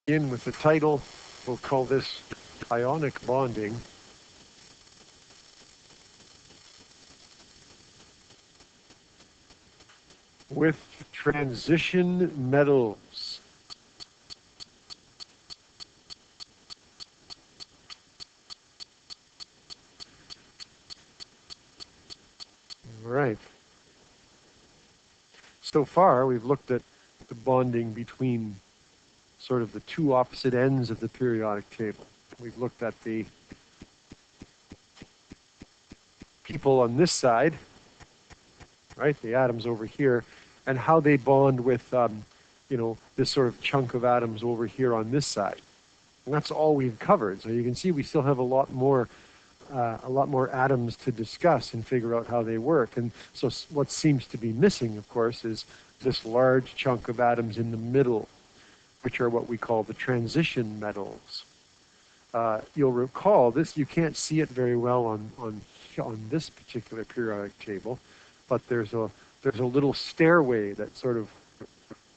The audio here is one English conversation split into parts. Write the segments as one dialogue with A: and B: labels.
A: In with the title, we'll call this Ionic Bonding. With transition metals. All right. So far, we've looked at the bonding between sort of the two opposite ends of the periodic table. We've looked at the people on this side, right, the atoms over here, and how they bond with, this sort of chunk of atoms over here on this side. And that's all we've covered. So you can see we still have a lot more atoms to discuss and figure out how they work. And so what seems to be missing, of course, is this large chunk of atoms in the middle, which are what we call the transition metals. You'll recall this, you can't see it very well on this particular periodic table, but there's a little stairway that sort of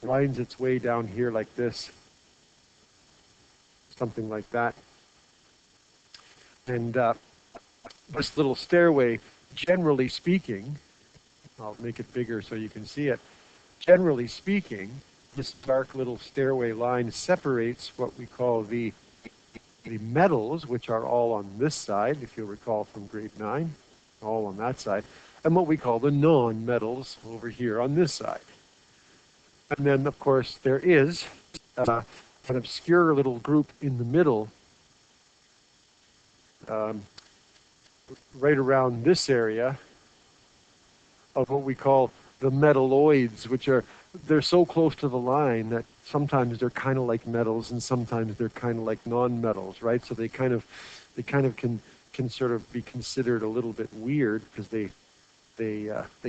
A: winds its way down here like this, something like that. And this little stairway, generally speaking, I'll make it bigger so you can see it. Generally speaking, this dark little stairway line separates what we call the metals, which are all on this side, if you'll recall from grade 9, all on that side, and what we call the non-metals over here on this side. And then, of course, there is an obscure little group in the middle, right around this area, of what we call the metalloids, which they're so close to the line that sometimes they're kind of like metals and sometimes they're kind of like non-metals, right? So they kind of can sort of be considered a little bit weird because they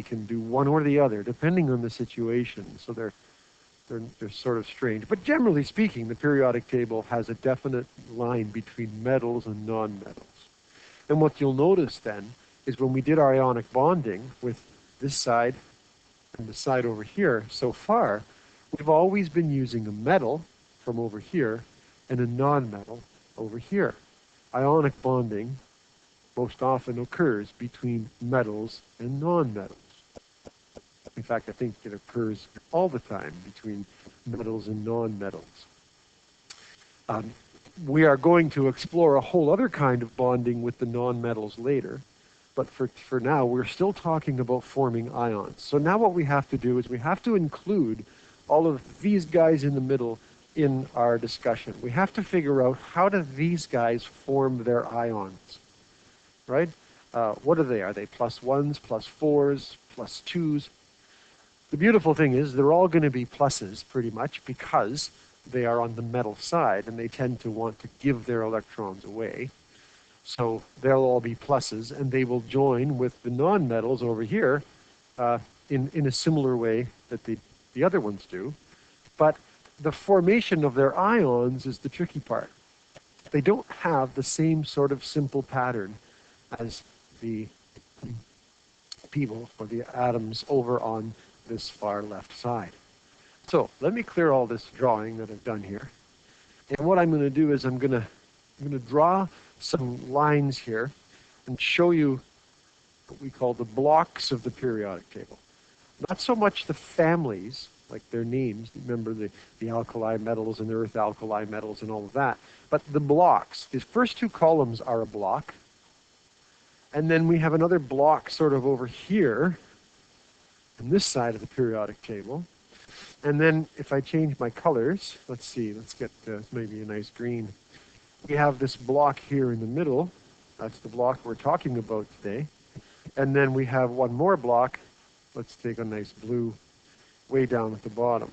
A: can do one or the other depending on the situation. So they're sort of strange. But generally speaking, the periodic table has a definite line between metals and non-metals. And what you'll notice then is when we did our ionic bonding with this side and the side over here, so far, we've always been using a metal from over here and a non-metal over here. Ionic bonding most often occurs between metals and non-metals. In fact, I think it occurs all the time between metals and non-metals. We are going to explore a whole other kind of bonding with the non-metals later, but for now, we're still talking about forming ions. So now what we have to do is we have to include all of these guys in the middle in our discussion. We have to figure out how do these guys form their ions, right? What are they? Are they +1s, +4s, +2s? The beautiful thing is they're all going to be pluses pretty much because they are on the metal side and they tend to want to give their electrons away. So they'll all be pluses and they will join with the non-metals over here in a similar way that the other ones do. But the formation of their ions is the tricky part. They don't have the same sort of simple pattern as the people or the atoms over on this far left side. So let me clear all this drawing that I've done here. And what I'm going to do is I'm going to draw some lines here and show you what we call the blocks of the periodic table. Not so much the families, like their names, remember the alkali metals and the earth alkali metals and all of that, but the blocks. The first two columns are a block, and then we have another block sort of over here on this side of the periodic table. And then if I change my colors, let's see, let's get maybe a nice green. We have this block here in the middle. That's the block we're talking about today. And then we have one more block. Let's take a nice blue way down at the bottom.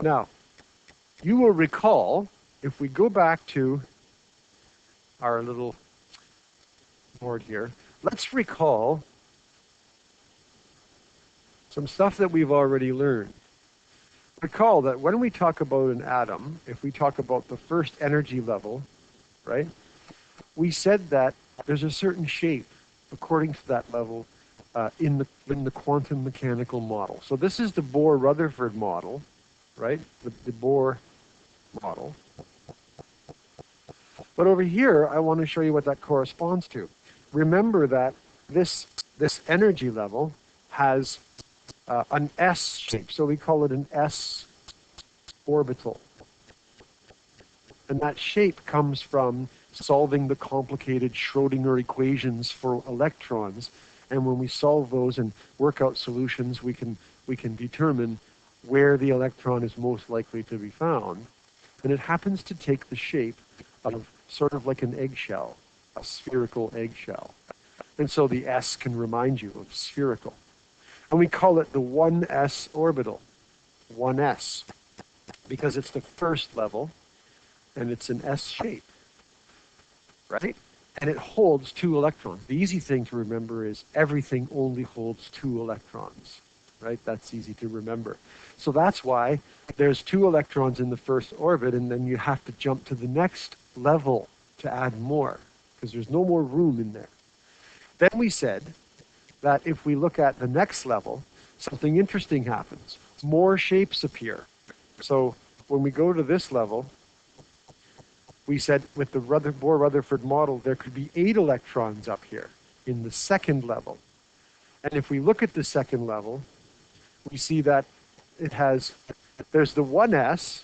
A: Now, you will recall, if we go back to our little board here, let's recall some stuff that we've already learned. Recall that when we talk about an atom, if we talk about the first energy level, right, we said that there's a certain shape according to that level in the quantum mechanical model. So this is the Bohr-Rutherford model, right? The Bohr model. But over here, I want to show you what that corresponds to. Remember that this energy level has an S shape, so we call it an S orbital. And that shape comes from solving the complicated Schrodinger equations for electrons. And when we solve those and work out solutions, we can determine where the electron is most likely to be found. And it happens to take the shape of sort of like an eggshell, a spherical eggshell. And so the S can remind you of spherical. And we call it the 1s orbital, 1s, because it's the first level and it's an S shape, right? And it holds 2 electrons. The easy thing to remember is everything only holds 2 electrons, right? That's easy to remember. So that's why there's 2 electrons in the first orbit, and then you have to jump to the next level to add more, because there's no more room in there. Then we said that if we look at the next level, something interesting happens. More shapes appear. So when we go to this level, we said with the Bohr-Rutherford model, there could be 8 electrons up here in the second level. And if we look at the second level, we see that there's the 1s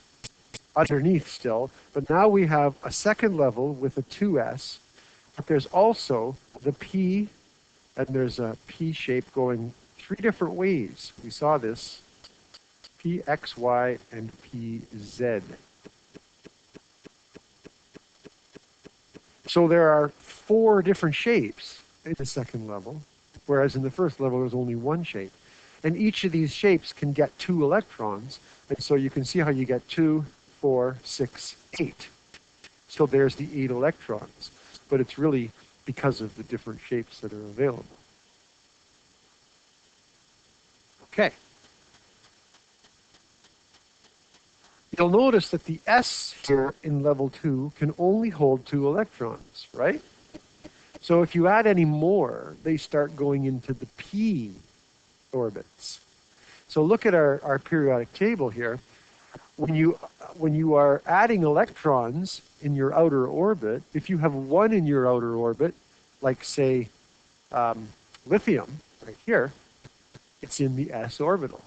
A: underneath still, but now we have a second level with a 2s, but there's also the p, and there's a p shape going 3 different ways. We saw this, p, x, y, and p, z. So there are 4 different shapes in the second level, whereas in the first level there's only 1 shape. And each of these shapes can get 2 electrons, and so you can see how you get 2, 4, 6, 8. So there's the 8 electrons, but it's really because of the different shapes that are available. Okay. You'll notice that the S here in level 2 can only hold 2 electrons, right? So if you add any more, they start going into the p orbits. So look at our periodic table here. When you are adding electrons in your outer orbit, if you have 1 in your outer orbit, like say lithium right here, it's in the s orbital.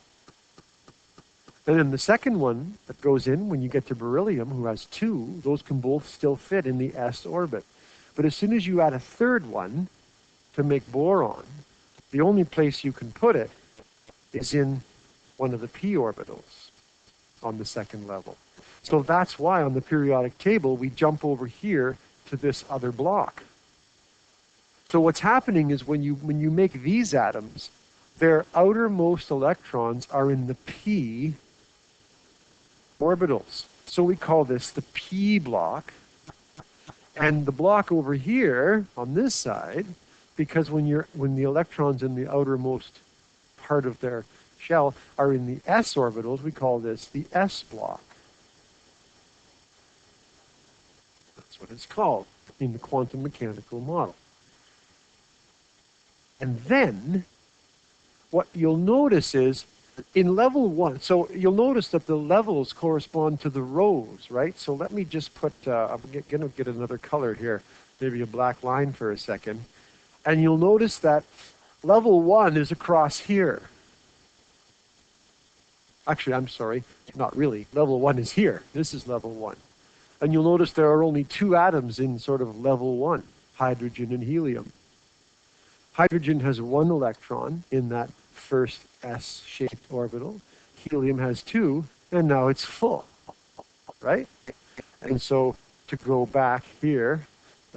A: And then the second one that goes in when you get to beryllium, who has 2, those can both still fit in the s orbit. But as soon as you add a third one to make boron, the only place you can put it is in one of the p orbitals on the second level. So that's why on the periodic table we jump over here to this other block. So what's happening is when you make these atoms, their outermost electrons are in the p orbitals. So we call this the p block. And the block over here on this side, because when the electrons in the outermost part of their shell are in the s orbitals, we call this the s block. That's what it's called in the quantum mechanical model. And then what you'll notice is in level 1, so you'll notice that the levels correspond to the rows, right? So let me just put, I'm going to get another color here, maybe a black line for a second. And you'll notice that level 1 is across here. Actually, I'm sorry, not really. Level 1 is here. This is level 1. And you'll notice there are only 2 atoms in sort of level 1, hydrogen and helium. Hydrogen has 1 electron in that first S-shaped orbital. Helium has 2, and now it's full, right? And so to go back here,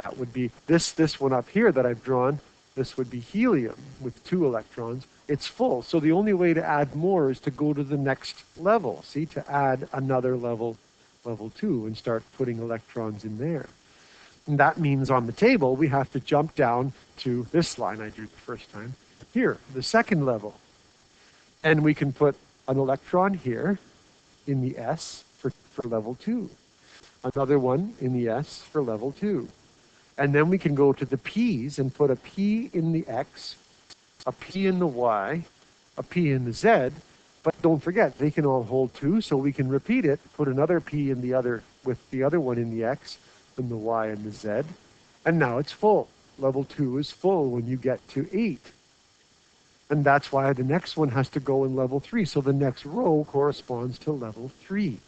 A: that would be this one up here that I've drawn. This would be helium with 2 electrons. It's full. So the only way to add more is to go to the next level. See, to add another level, level 2, and start putting electrons in there. And that means on the table, we have to jump down to this line I drew the first time. Here, the second level. And we can put an electron here in the S for level 2. Another one in the S for level 2. And then we can go to the P's and put a P in the X a p in the y, a p in the z, but don't forget, they can all hold 2, so we can repeat it, put another p in the other, with the other one in the x, and the y and the z, and now it's full. Level 2 is full when you get to 8. And that's why the next one has to go in level 3. So the next row corresponds to level 3.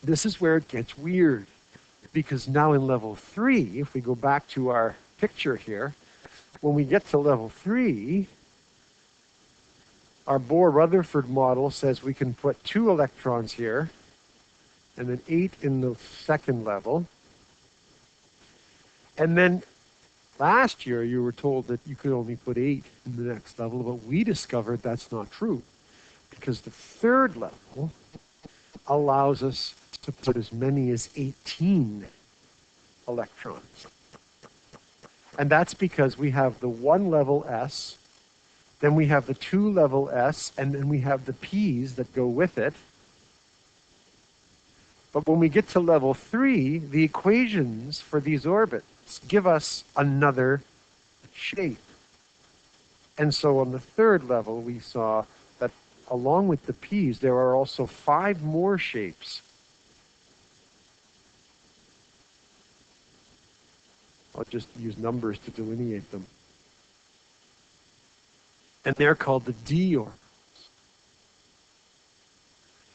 A: This is where it gets weird, because now in level 3, if we go back to our picture here, when we get to level 3, our Bohr-Rutherford model says we can put 2 electrons here, and then 8 in the second level. And then last year you were told that you could only put 8 in the next level, but we discovered that's not true, because the third level allows us to put as many as 18 electrons. And that's because we have the 1 level S, then we have the 2 level S, and then we have the P's that go with it. But when we get to level 3, the equations for these orbits give us another shape. And so on the third level, we saw that along with the P's, there are also 5 more shapes. I'll just use numbers to delineate them. And they're called the d orbitals.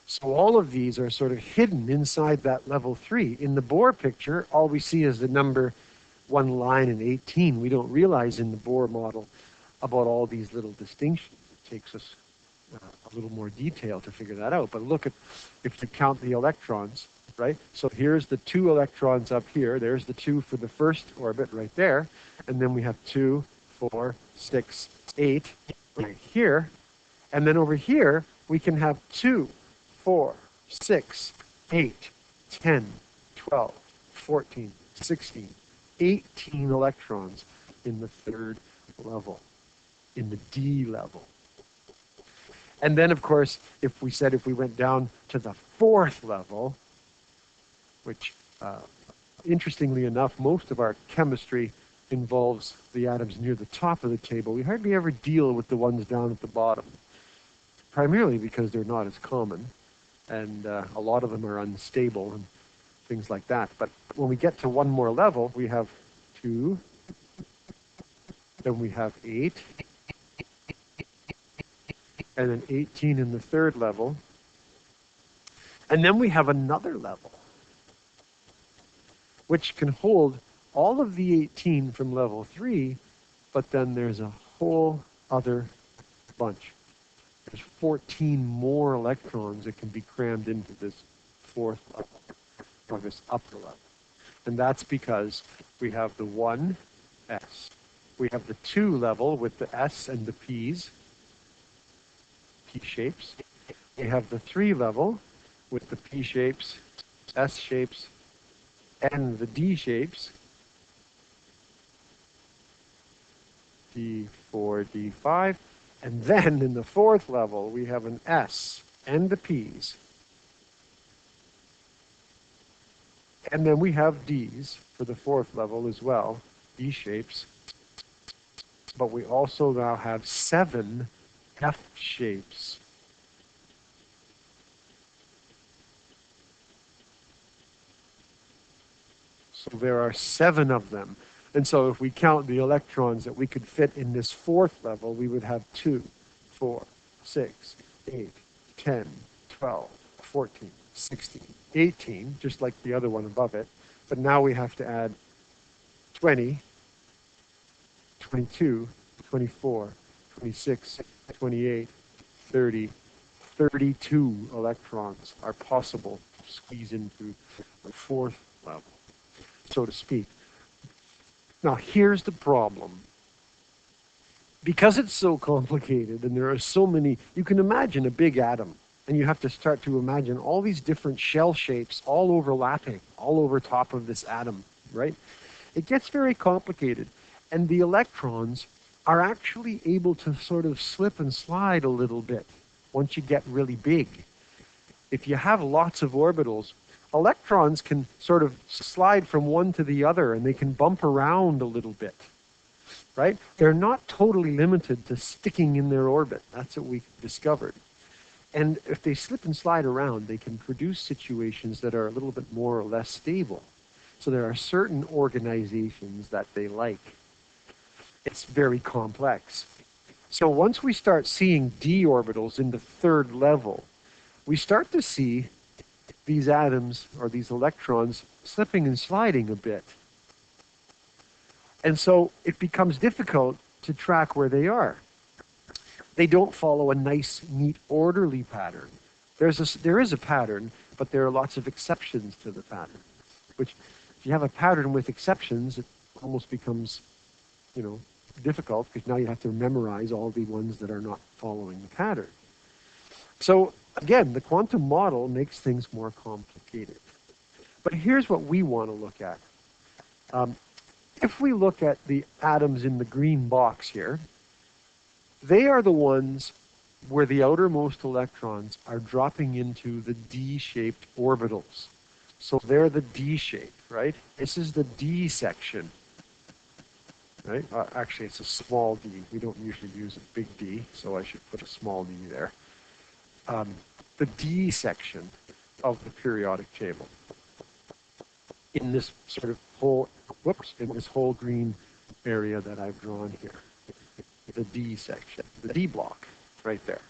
A: So all of these are sort of hidden inside that level 3. In the Bohr picture, all we see is the number 1 line and 18. We don't realize in the Bohr model about all these little distinctions. It takes us a little more detail to figure that out. But look at, if you count the electrons, right? So here's the 2 electrons up here. There's the 2 for the first orbit right there. And then we have 2, 4, 6, 8 right here. And then over here, we can have 2, 4, 6, 8, 10, 12, 14, 16, 18 electrons in the third level, in the D level. And then, of course, if we went down to the 4th level, which, interestingly enough, most of our chemistry involves the atoms near the top of the table, we hardly ever deal with the ones down at the bottom, primarily because they're not as common, and a lot of them are unstable and things like that. But when we get to one more level, we have 2, then we have 8, and then 18 in the third level, and then we have another level, which can hold all of the 18 from level 3, but then there's a whole other bunch. There's 14 more electrons that can be crammed into this 4th level, or this upper level. And that's because we have the 1s. We have the 2 level with the S and the P's, P shapes. We have the 3 level with the P shapes, S shapes, and the D shapes, D4, D5. And then in the 4th level, we have an S and the P's. And then we have D's for the 4th level as well, D shapes. But we also now have 7 F shapes. So there are 7 of them. And so if we count the electrons that we could fit in this 4th level, we would have 2, 4, 6, 8, 10, 12, 14, 16, 18, just like the other one above it. But now we have to add 20, 22, 24, 26, 28, 30, 32 electrons are possible to squeeze into the 4th level, so to speak. Now, here's the problem. Because it's so complicated and there are so many, you can imagine a big atom, and you have to start to imagine all these different shell shapes all overlapping, all over top of this atom, right? It gets very complicated, and the electrons are actually able to sort of slip and slide a little bit once you get really big. If you have lots of orbitals, electrons can sort of slide from one to the other, and they can bump around a little bit. right? They're not totally limited to sticking in their orbit. That's what we discovered. And if they slip and slide around, they can produce situations that are a little bit more or less stable. So there are certain organizations that they like. It's very complex. So once we start seeing d orbitals in the third level, we start to see these atoms or these electrons slipping and sliding a bit. And so it becomes difficult to track where they are. They don't follow a nice, neat, orderly pattern. There is a pattern, but there are lots of exceptions to the pattern. Which, if you have a pattern with exceptions, it almost becomes, difficult, because now you have to memorize all the ones that are not following the pattern. So again, the quantum model makes things more complicated. But here's what we want to look at. If we look at the atoms in the green box here, they are the ones where the outermost electrons are dropping into the D-shaped orbitals. So they're the D shape, right? This is the D section, right? Actually, it's a small d. We don't usually use a big D, so I should put a small d there. The D section of the periodic table in this sort of whole, in this whole green area that I've drawn here. The D section, the D block, right there.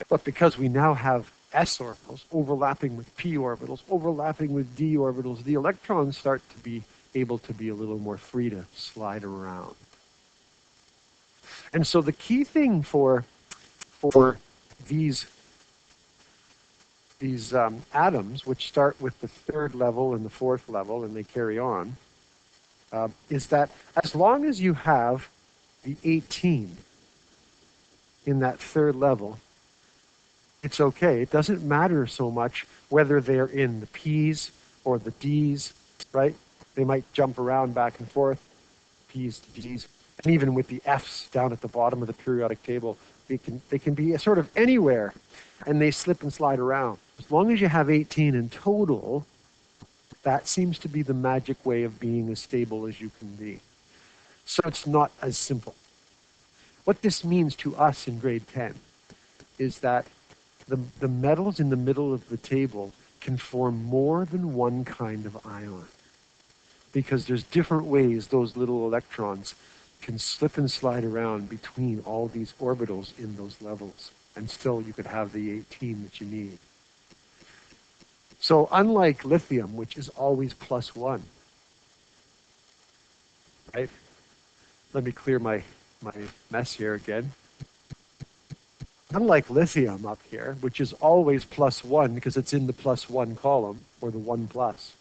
A: But because we now have s orbitals overlapping with p orbitals, overlapping with d orbitals, the electrons start to be able to be a little more free to slide around. And so the key thing for these atoms, which start with the third level and the fourth level, and they carry on, is that as long as you have the 18 in that third level, it's okay. It doesn't matter so much whether they're in the P's or the D's, right? They might jump around back and forth, P's to D's. And even with the F's down at the bottom of the periodic table, they can be sort of anywhere, and they slip and slide around. As long as you have 18 in total, that seems to be the magic way of being as stable as you can be. So it's not as simple. What this means to us in grade 10 is that the metals in the middle of the table can form more than one kind of ion, because there's different ways those little electrons can slip and slide around between all these orbitals in those levels, and still you could have the 18 that you need. So unlike lithium, which is always +1, right? Let me clear my mess here again. Unlike lithium up here, which is always +1 because it's in the +1 column, or the 1+.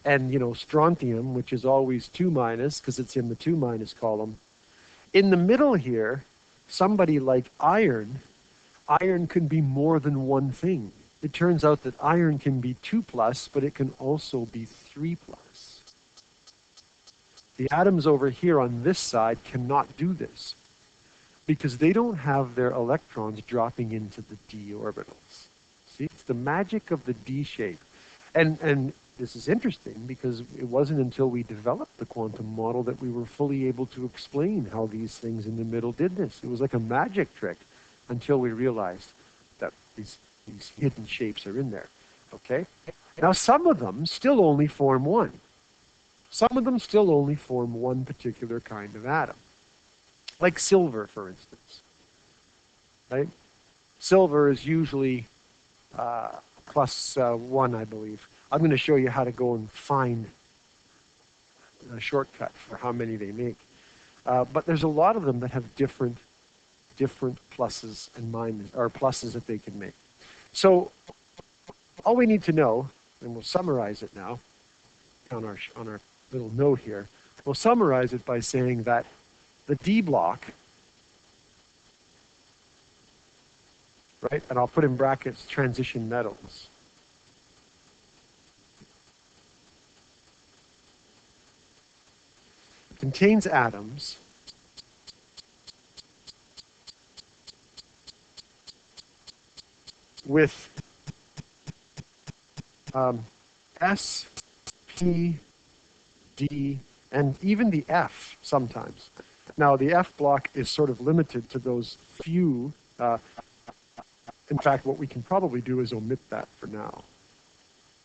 A: And, strontium, which is always 2- because it's in the 2- column. In the middle here, somebody like iron can be more than one thing. It turns out that iron can be 2+, but it can also be 3+. The atoms over here on this side cannot do this, because they don't have their electrons dropping into the d orbitals. See, it's the magic of the D shape. And this is interesting, because it wasn't until we developed the quantum model that we were fully able to explain how these things in the middle did this. It was like a magic trick until we realized that these hidden shapes are in there. Okay? Now, some of them still only form one. Some of them still only form one particular kind of atom. Like silver, for instance, right? Silver is usually +1, I believe. I'm going to show you how to go and find a shortcut for how many they make. But there's a lot of them that have different pluses and minuses, or pluses that they can make. So all we need to know, and we'll summarize it now on our little note here. We'll summarize it by saying that the D block, right, and I'll put in brackets transition metals, contains atoms with S, P, D, and even the F sometimes. Now, the F block is sort of limited to those few. In fact, what we can probably do is omit that for now.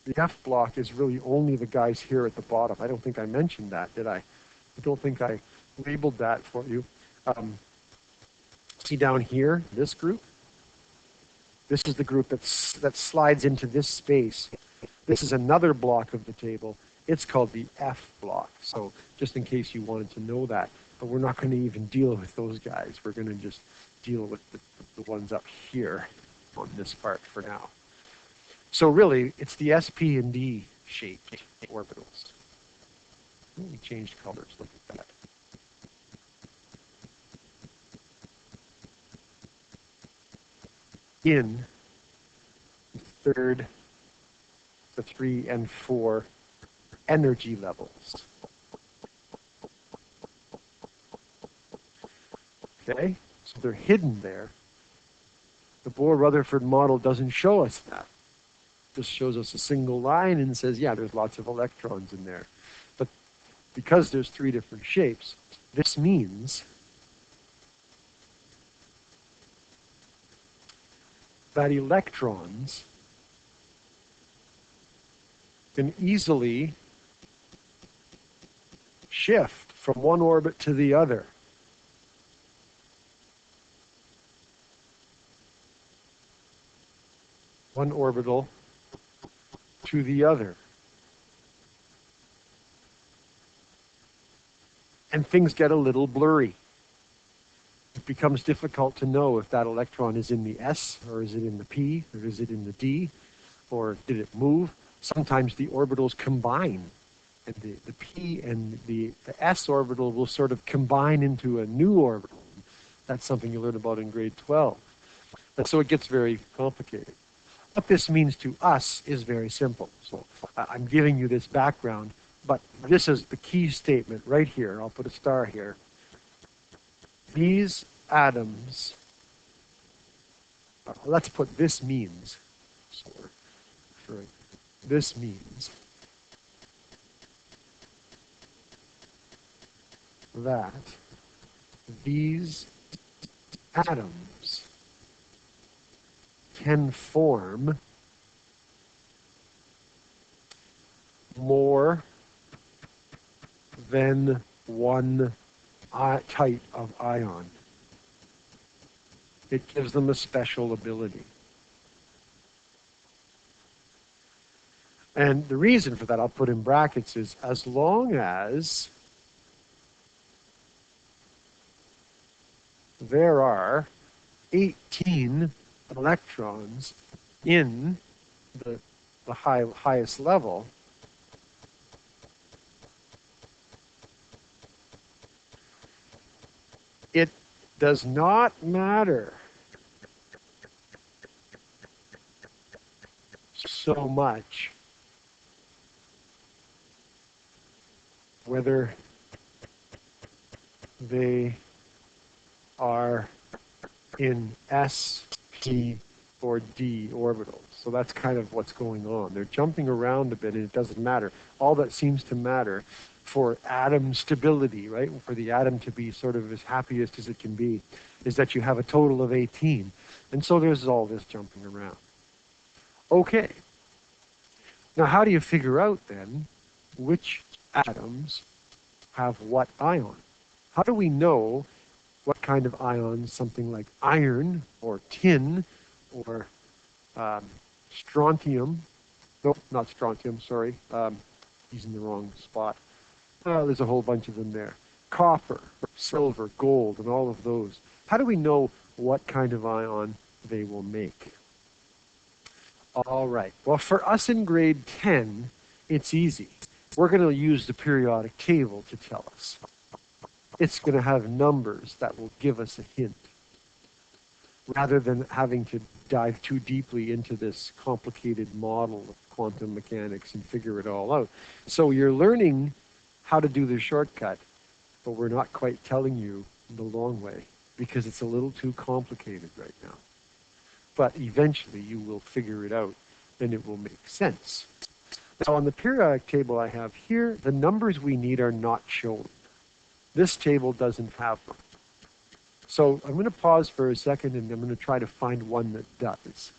A: The F block is really only the guys here at the bottom. I don't think I mentioned that, did I? I don't think I labeled that for you. See down here, this group? This is the group that slides into this space. This is another block of the table. It's called the F block. So just in case you wanted to know that. But we're not going to even deal with those guys. We're going to just deal with the ones up here on this part for now. So really, it's the SP and D shaped orbitals. We changed colors. Look at that. In the 3rd, the 3, and 4 energy levels. Okay, so they're hidden there. The Bohr-Rutherford model doesn't show us that. It just shows us a single line and says, yeah, there's lots of electrons in there. But because there's 3 different shapes, this means that electrons can easily shift from one orbit to the other. One orbital to the other. And things get a little blurry. It becomes difficult to know if that electron is in the S, or is it in the P, or is it in the D, or did it move? Sometimes the orbitals combine, and the P and the S orbital will sort of combine into a new orbital. That's something you learn about in grade 12. And so it gets very complicated. What this means to us is very simple. So I'm giving you this background, but this is the key statement right here. I'll put a star here. These atoms, let's put this means. Sorry, this means that these atoms can form more than one type of ion. It gives them a special ability. And the reason for that, I'll put in brackets, is as long as there are 18 electrons in the highest level, it does not matter so much whether they are in S, P, or D orbitals. So that's kind of what's going on. They're jumping around a bit, and it doesn't matter. All that seems to matter for atom stability, right, for the atom to be sort of as happiest as it can be, is that you have a total of 18. And so there's all this jumping around. Okay. Now, how do you figure out, then, which atoms have what ion? How do we know what kind of ions something like iron or tin or strontium, nope, not strontium, sorry, he's in the wrong spot. There's a whole bunch of them there. Copper, silver, gold, and all of those. How do we know what kind of ion they will make? All right. Well, for us in grade 10, it's easy. We're going to use the periodic table to tell us. It's going to have numbers that will give us a hint, rather than having to dive too deeply into this complicated model of quantum mechanics and figure it all out. So you're learning how to do the shortcut, but we're not quite telling you the long way because it's a little too complicated right now. But eventually you will figure it out and it will make sense. Now on the periodic table I have here, the numbers we need are not shown. This table doesn't have them. So I'm going to pause for a second and I'm going to try to find one that does.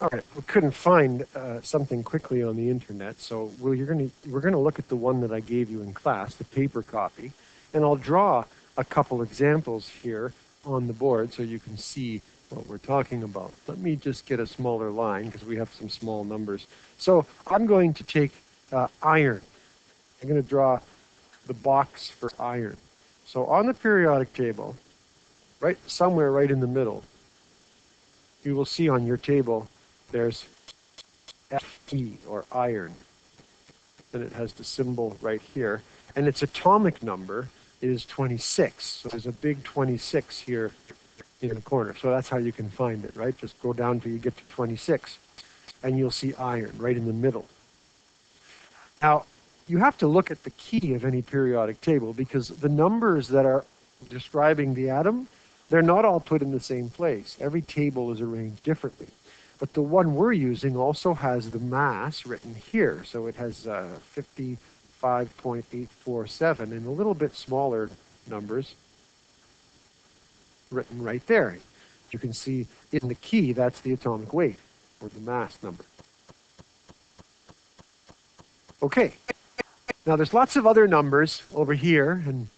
A: All right, we couldn't find something quickly on the internet, so we're going to look at the one that I gave you in class, the paper copy, and I'll draw a couple examples here on the board so you can see what we're talking about. Let me just get a smaller line because we have some small numbers. So I'm going to take iron. I'm going to draw the box for iron. So on the periodic table, right somewhere right in the middle, you will see on your table there's Fe, or iron. Then it has the symbol right here. And its atomic number is 26. So there's a big 26 here in the corner. So that's how you can find it, right? Just go down till you get to 26. And you'll see iron right in the middle. Now, you have to look at the key of any periodic table because the numbers that are describing the atom, they're not all put in the same place. Every table is arranged differently. But the one we're using also has the mass written here. So it has 55.847 and a little bit smaller numbers written right there. You can see in the key, that's the atomic weight or the mass number. Okay. Now there's lots of other numbers over here and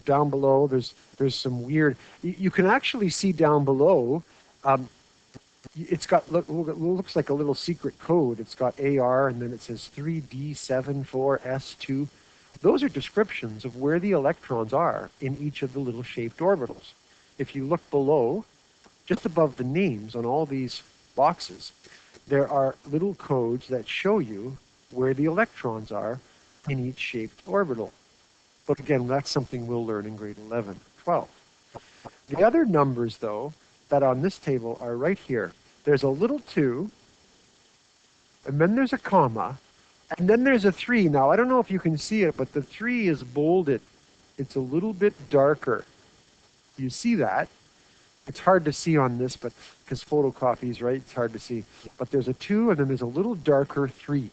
A: down below there's some weird, you can actually see down below, it's got, looks like a little secret code. It's got AR and then it says 3D74S2. Those are descriptions of where the electrons are in each of the little shaped orbitals. If you look below, just above the names on all these boxes, there are little codes that show you where the electrons are in each shaped orbital. But again, that's something we'll learn in grade 11, 12. The other numbers, though, that on this table are right here. There's a little 2, and then there's a comma, and then there's a 3. Now, I don't know if you can see it, but the 3 is bolded. It's a little bit darker. You see that? It's hard to see on this, but because photocopies, right? It's hard to see. But there's a 2, and then there's a little darker 3.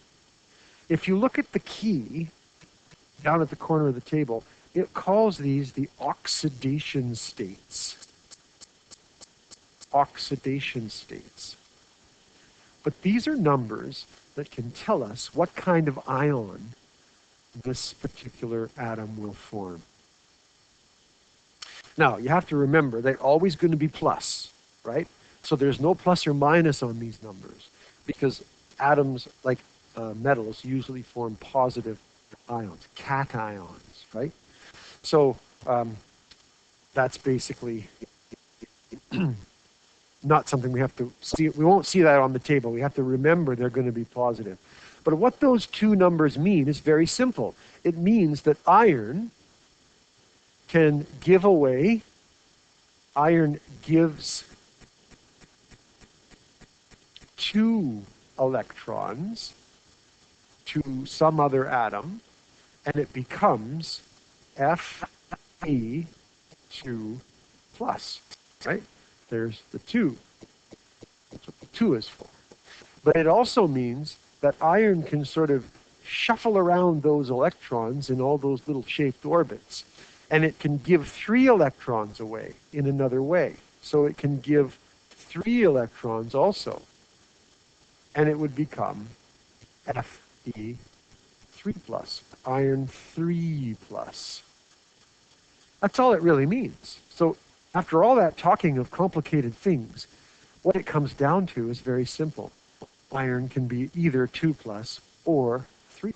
A: If you look at the key down at the corner of the table, it calls these the oxidation states. Oxidation states. But these are numbers that can tell us what kind of ion this particular atom will form. Now, you have to remember, they're always going to be plus, right? So there's no plus or minus on these numbers because atoms, like metals, usually form positive ions, cations, right? So that's basically not something we have to see. We won't see that on the table. We have to remember they're going to be positive. But what those two numbers mean is very simple. It means that iron can give away, iron gives 2 electrons to some other atom, and it becomes Fe2+, right? There's the 2. That's what the 2 is for. But it also means that iron can sort of shuffle around those electrons in all those little shaped orbits. And it can give 3 electrons away in another way. So it can give 3 electrons also. And it would become Fe3+, iron 3+. That's all it really means. So after all that talking of complicated things, what it comes down to is very simple. Iron can be either 2+ or 3+.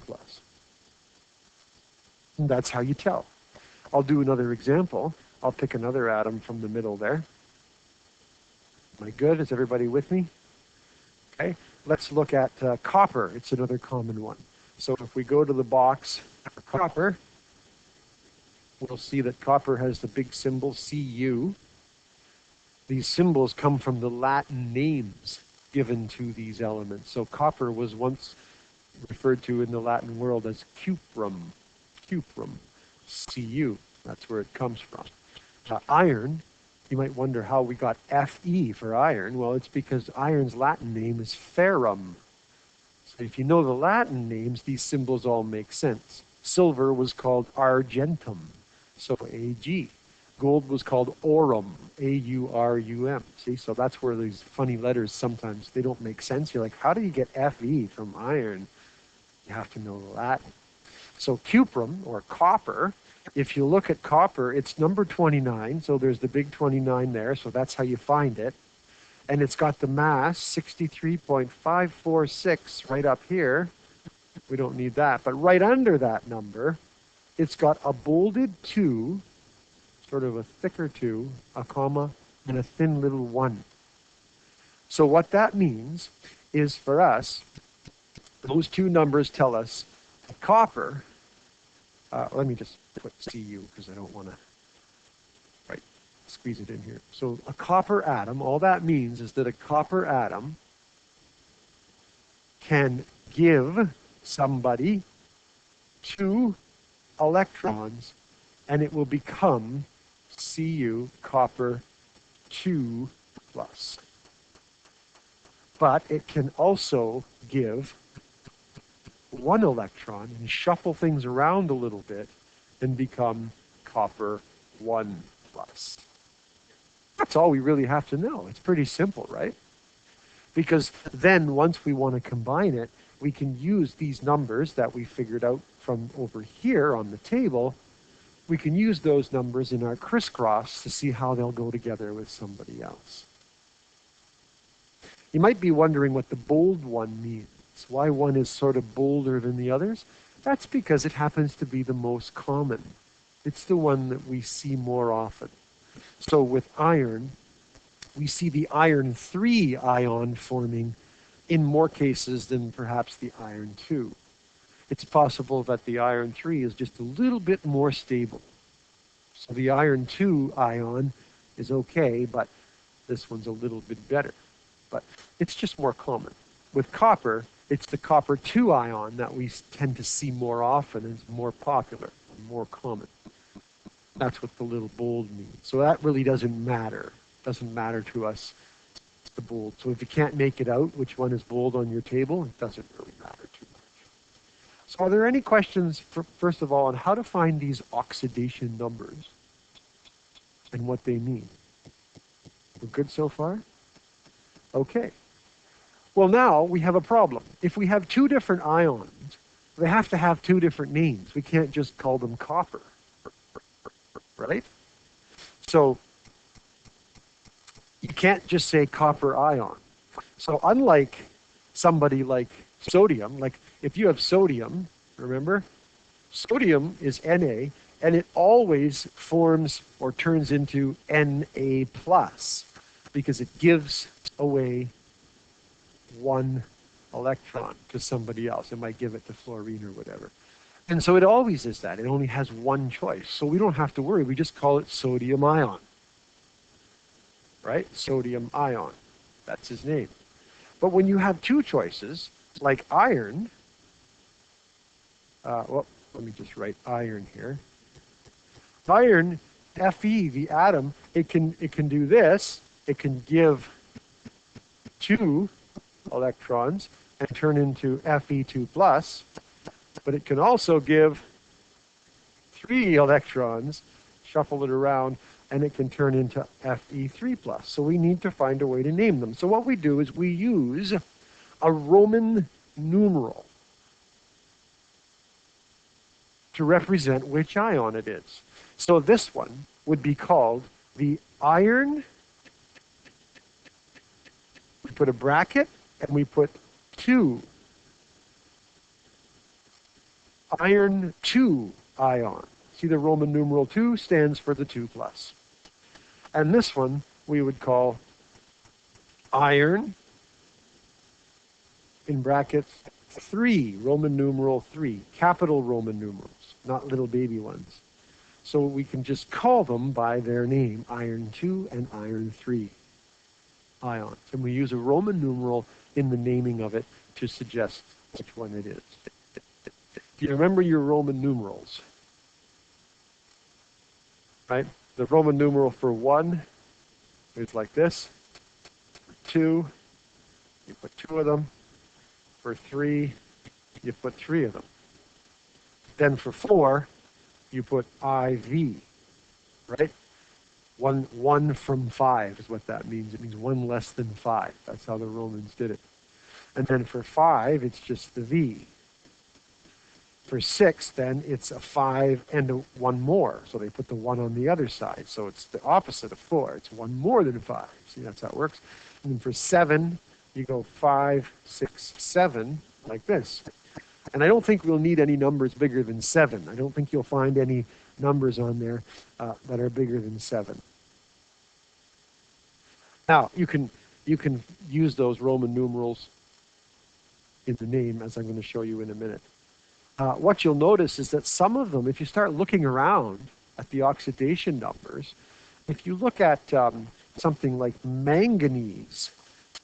A: And that's how you tell. I'll do another example. I'll pick another atom from the middle there. Am I good? Is everybody with me? Okay. Let's look at copper. It's another common one. So if we go to the box for copper, we'll see that copper has the big symbol Cu. These symbols come from the Latin names given to these elements. So copper was once referred to in the Latin world as cuprum. Cuprum. Cu. That's where it comes from. Iron, you might wonder how we got Fe for iron. Well, it's because iron's Latin name is ferrum. So if you know the Latin names, these symbols all make sense. Silver was called argentum, so Ag. Gold was called aurum, A-U-R-U-M. See, so that's where these funny letters sometimes, they don't make sense. You're like, how do you get Fe from iron? You have to know the Latin. So cuprum, or copper, if you look at copper, it's number 29, so there's the big 29 there, so that's how you find it. And it's got the mass, 63.546, right up here. We don't need that, but right under that number, it's got a bolded 2, sort of a thicker 2, a comma, and a thin little 1. So what that means is for us, those two numbers tell us that copper, let me just put Cu because I don't want to squeeze it in here. So a copper atom, all that means is that a copper atom can give somebody 2 electrons and it will become Cu, copper 2 plus. But it can also give 1 electron and shuffle things around a little bit and become copper 1 plus. That's all we really have to know. It's pretty simple, right? Because then once we want to combine it, we can use these numbers that we figured out from over here on the table. We can use those numbers in our crisscross to see how they'll go together with somebody else. You might be wondering what the bold one means. Why one is sort of bolder than the others? That's because it happens to be the most common. It's the one that we see more often. So with iron, we see the iron 3 ion forming in more cases than perhaps the iron 2. It's possible that the iron 3 is just a little bit more stable. So the iron 2 ion is okay, but this one's a little bit better. But it's just more common. With copper, it's the copper 2 ion that we tend to see more often and is more popular, more common. That's what the little bold means. So that really doesn't matter. Doesn't matter to us, the bold. So if you can't make it out which one is bold on your table, it doesn't really matter too much. So are there any questions, first of all, on how to find these oxidation numbers and what they mean? We're good so far? Okay. Well, now we have a problem. If we have 2 different ions, they have to have 2 different names. We can't just call them copper. Right? So you can't just say copper ion. So unlike somebody like sodium, like if you have sodium, remember, sodium is Na, and it always forms or turns into Na plus because it gives away 1 electron to somebody else. It might give it to fluorine or whatever. And so it always is that. It only has 1 choice. So we don't have to worry. We just call it sodium ion. Right? Sodium ion. That's his name. But when you have 2 choices, like iron, well, let me just write iron here. Iron, Fe, the atom, it can do this. It can give 2 electrons and turn into Fe2 plus. But it can also give 3 electrons, shuffle it around, and it can turn into Fe3 plus. So we need to find a way to name them. So what we do is we use a Roman numeral to represent which ion it is. So this one would be called the iron. We put a bracket and we put 2. Iron 2 ion. See, the Roman numeral 2 stands for the 2 plus. And this one we would call iron, in brackets, 3, Roman numeral 3, capital Roman numerals, not little baby ones. So we can just call them by their name, iron 2 and iron 3 ions. And we use a Roman numeral in the naming of it to suggest which one it is. Do you remember your Roman numerals? Right? The Roman numeral for 1 is like this. For 2, you put 2 of them. For 3, you put 3 of them. Then for 4, you put IV, right? One from 5 is what that means. It means 1 less than 5. That's how the Romans did it. And then for 5, it's just the V. For 6, then it's a 5 and a 1 more. So they put the 1 on the other side. So it's the opposite of 4. It's 1 more than 5. See, that's how it works. And then for 7, you go 5, 6, 7, like this. And I don't think we'll need any numbers bigger than 7. I don't think you'll find any numbers on there that are bigger than 7. Now, you can use those Roman numerals in the name, as I'm going to show you in a minute. What you'll notice is that some of them, if you start looking around at the oxidation numbers, if you look at something like manganese,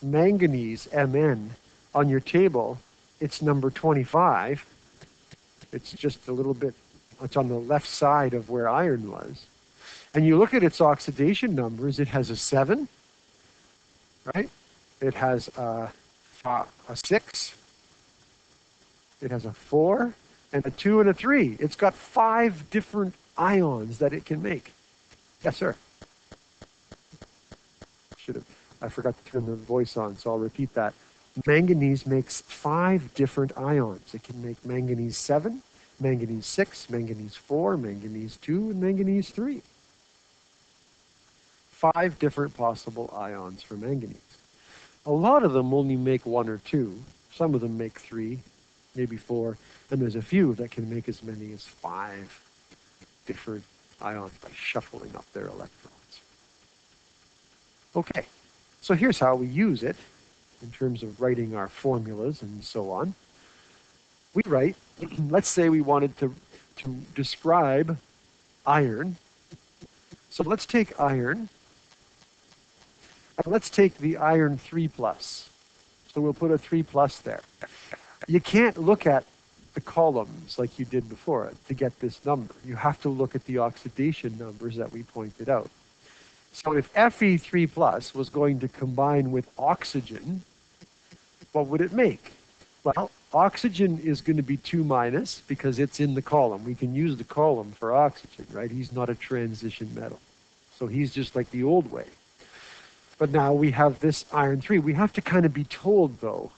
A: Mn, on your table, it's number 25. It's just a little bit, it's on the left side of where iron was. And you look at its oxidation numbers, it has a 7, right? It has a 6. It has a 4 and a 2 and a 3. It's got 5 different ions that it can make. Yes, sir. I forgot to turn the voice on, so I'll repeat that. Manganese makes 5 different ions. It can make manganese 7, manganese 6, manganese 4, manganese 2, and manganese 3. 5 different possible ions for manganese. A lot of them only make 1 or 2. Some of them make 3, maybe 4, and there's a few that can make as many as 5 different ions by shuffling up their electrons. Okay, so here's how we use it in terms of writing our formulas and so on. We write, let's say we wanted to describe iron. So let's take iron, and let's take the iron 3+. So we'll put a 3+ there. You can't look at the columns like you did before to get this number. You have to look at the oxidation numbers that we pointed out. So if Fe3+ was going to combine with oxygen, what would it make? Well, oxygen is going to be 2- because it's in the column. We can use the column for oxygen, right? He's not a transition metal. So he's just like the old way. But now we have this iron 3. We have to kind of be told, though,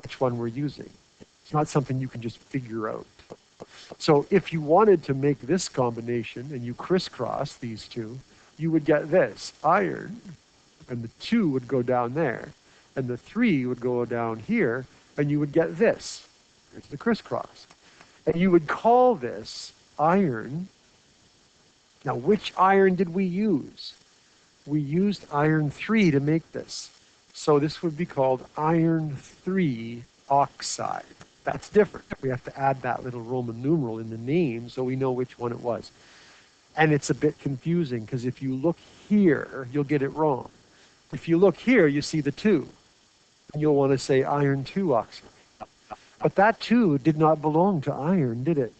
A: which one we're using. It's not something you can just figure out. So if you wanted to make this combination and you crisscross these two, you would get this iron, and the 2 would go down there, and the 3 would go down here, and you would get this. Here's the crisscross. And you would call this iron. Now, which iron did we use? We used iron 3 to make this. So this would be called iron 3 oxide. That's different. We have to add that little Roman numeral in the name so we know which one it was. And it's a bit confusing because if you look here, you'll get it wrong. If you look here, you see the 2. And you'll want to say iron 2 oxide. But that 2 did not belong to iron, did it?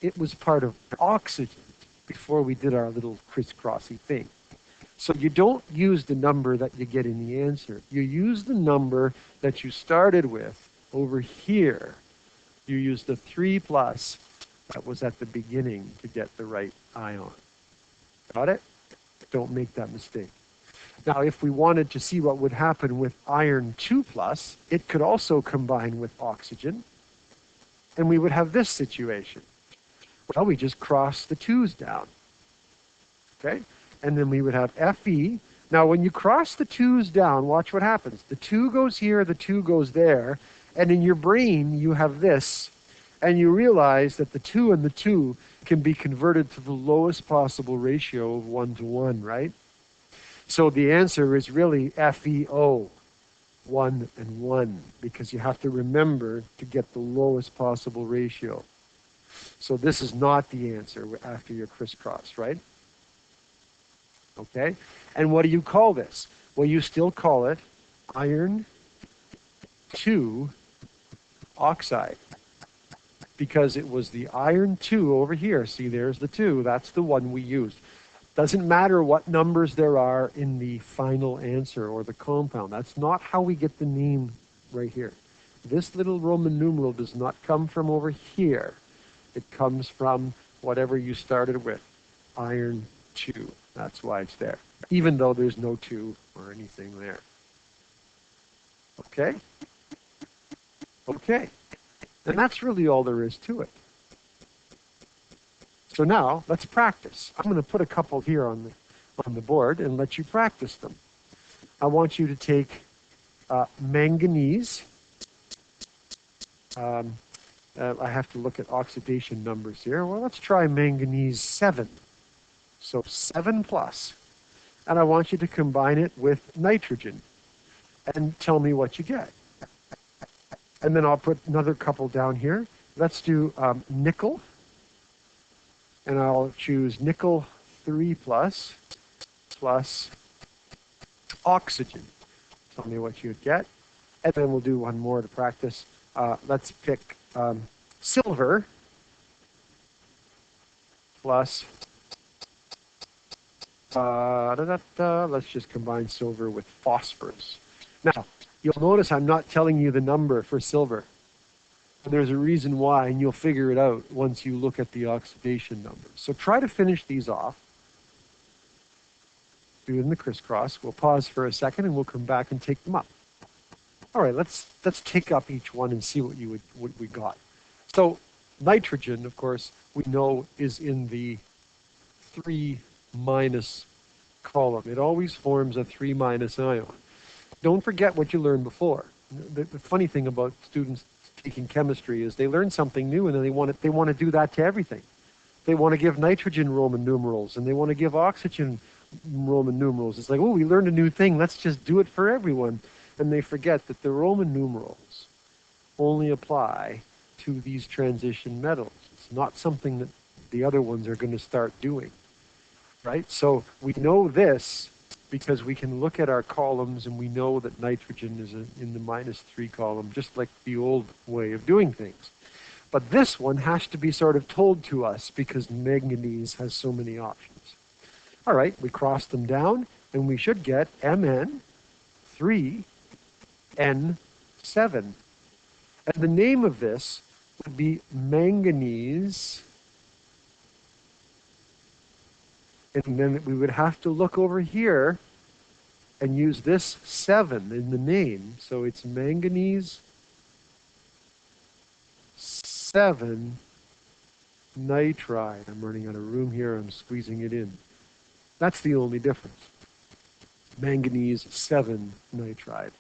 A: It was part of oxygen before we did our little crisscrossy thing. So you don't use the number that you get in the answer. You use the number that you started with over here. You use the 3+ that was at the beginning to get the right ion. Got it? Don't make that mistake. Now, if we wanted to see what would happen with iron 2+, it could also combine with oxygen, and we would have this situation. Well, we just cross the 2's down. Okay? And then we would have Fe. Now, when you cross the 2's down, watch what happens. The 2 goes here, the 2 goes there, and in your brain, you have this, and you realize that the 2 and the 2 can be converted to the lowest possible ratio of 1:1, right? So the answer is really FeO, 1 and 1, because you have to remember to get the lowest possible ratio. So this is not the answer after your crisscross, right? Okay? And what do you call this? Well, you still call it iron 2 oxide, because it was the iron 2 over here. See, there's the 2. That's the one we used. Doesn't matter what numbers there are in the final answer or the compound. That's not how we get the name right here. This little Roman numeral does not come from over here. It comes from whatever you started with, iron 2. That's why it's there, even though there's no 2 or anything there. Okay? Okay. And that's really all there is to it. So now, let's practice. I'm going to put a couple here on the board and let you practice them. I want you to take manganese. I have to look at oxidation numbers here. Well, let's try manganese 7. So 7 plus. And I want you to combine it with nitrogen and tell me what you get. And then I'll put another couple down here. Let's do nickel. And I'll choose nickel 3 plus oxygen. Tell me what you'd get. And then we'll do one more to practice. Let's pick silver plus, let's just combine silver with phosphorus. Now, you'll notice I'm not telling you the number for silver. And there's a reason why, and you'll figure it out once you look at the oxidation numbers. So try to finish these off. Do it in the crisscross. We'll pause for a second and we'll come back and take them up. All right, let's take up each one and see what we got. So nitrogen, of course, we know is in the 3 minus column. It always forms a 3 minus ion. Don't forget what you learned before. The funny thing about students taking chemistry is they learn something new and then they want to do that to everything. They want to give nitrogen Roman numerals and they want to give oxygen Roman numerals. It's like, oh, we learned a new thing. Let's just do it for everyone. And they forget that the Roman numerals only apply to these transition metals. It's not something that the other ones are going to start doing, right? So we know this because we can look at our columns and we know that nitrogen is in the -3 column, just like the old way of doing things. But this one has to be sort of told to us because manganese has so many options. All right, we cross them down and we should get Mn3N7. And the name of this would be manganese. And then we would have to look over here and use this 7 in the name. So it's manganese 7 nitride. I'm running out of room here. I'm squeezing it in. That's the only difference. Manganese 7 nitride.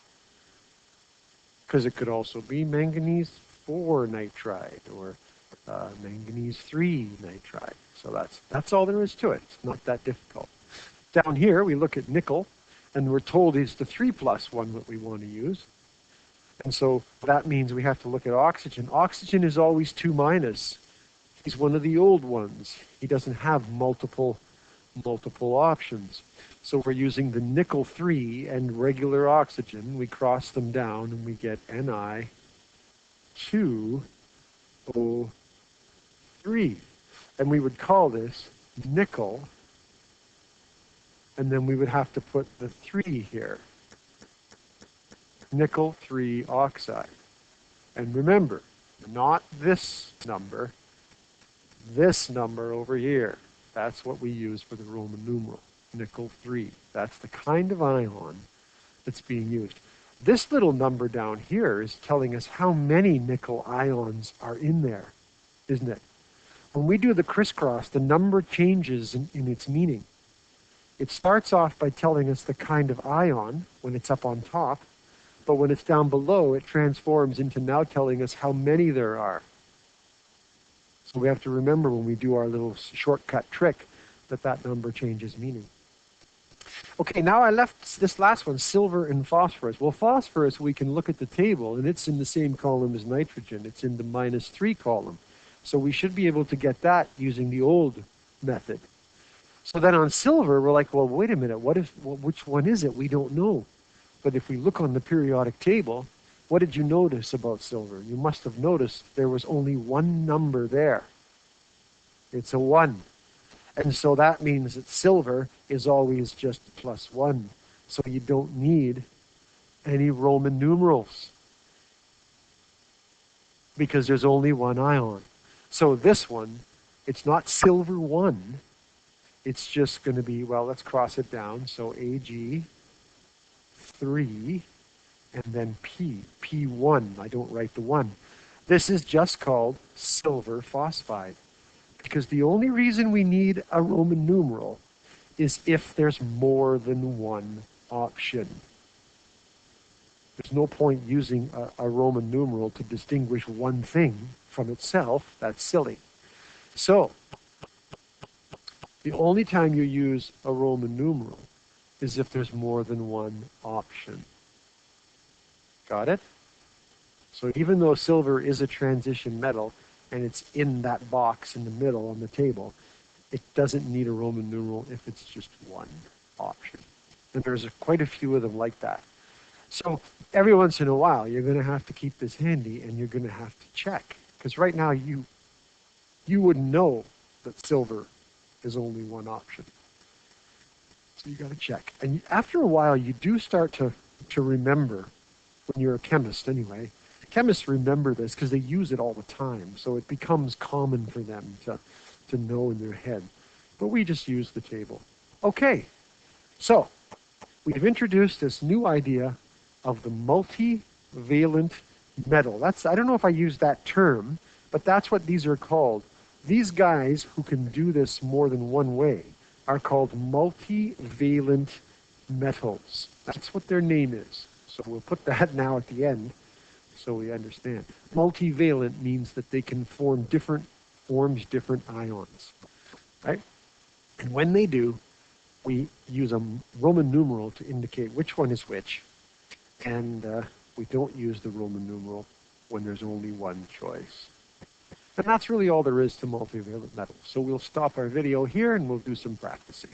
A: Because it could also be manganese 4 nitride or manganese 3 nitride. So that's all there is to it. It's not that difficult. Down here, we look at nickel, and we're told it's the 3 plus one that we want to use. And so that means we have to look at oxygen. Oxygen is always 2 minus. He's one of the old ones. He doesn't have multiple options. So we're using the nickel 3 and regular oxygen. We cross them down and we get Ni2O3. And we would call this nickel. And then we would have to put the 3 here. Nickel 3 oxide. And remember, not this number over here. That's what we use for the Roman numeral, nickel 3. That's the kind of ion that's being used. This little number down here is telling us how many nickel ions are in there, isn't it? When we do the crisscross, the number changes in its meaning. It starts off by telling us the kind of ion when it's up on top, but when it's down below, it transforms into now telling us how many there are. So we have to remember when we do our little shortcut trick that number changes meaning. Okay, now I left this last one, silver and phosphorus. Well, phosphorus, we can look at the table, and it's in the same column as nitrogen. It's in the -3 column. So we should be able to get that using the old method. So then on silver, we're like, well, wait a minute. Which one is it? We don't know. But if we look on the periodic table, what did you notice about silver? You must have noticed there was only one number there. It's a 1. And so that means that silver is always just +1. So you don't need any Roman numerals. because there's only one ion. So this one, it's not silver 1. It's just going to be, well, let's cross it down. So Ag3, and then P1. I don't write the 1. This is just called silver phosphide, because the only reason we need a Roman numeral is if there's more than one option. There's no point using a Roman numeral to distinguish one thing from itself. That's silly. So, the only time you use a Roman numeral is if there's more than one option. Got it? So even though silver is a transition metal, and it's in that box in the middle on the table, it doesn't need a Roman numeral if it's just one option. And there's quite a few of them like that. So every once in a while, you're going to have to keep this handy, and you're going to have to check. Because right now, you wouldn't know that silver is only one option. So you got to check. And after a while, you do start to remember, when you're a chemist anyway. Chemists remember this because they use it all the time. So it becomes common for them to know in their head. But we just use the table. Okay, so we've introduced this new idea of the multivalent metal. I don't know if I used that term, but that's what these are called. These guys who can do this more than one way are called multivalent metals. That's what their name is. So we'll put that now at the end so we understand. Multivalent means that they can form different ions, right? And when they do, we use a Roman numeral to indicate which one is which, and we don't use the Roman numeral when there's only one choice. And that's really all there is to multivalent metals. So we'll stop our video here and we'll do some practicing.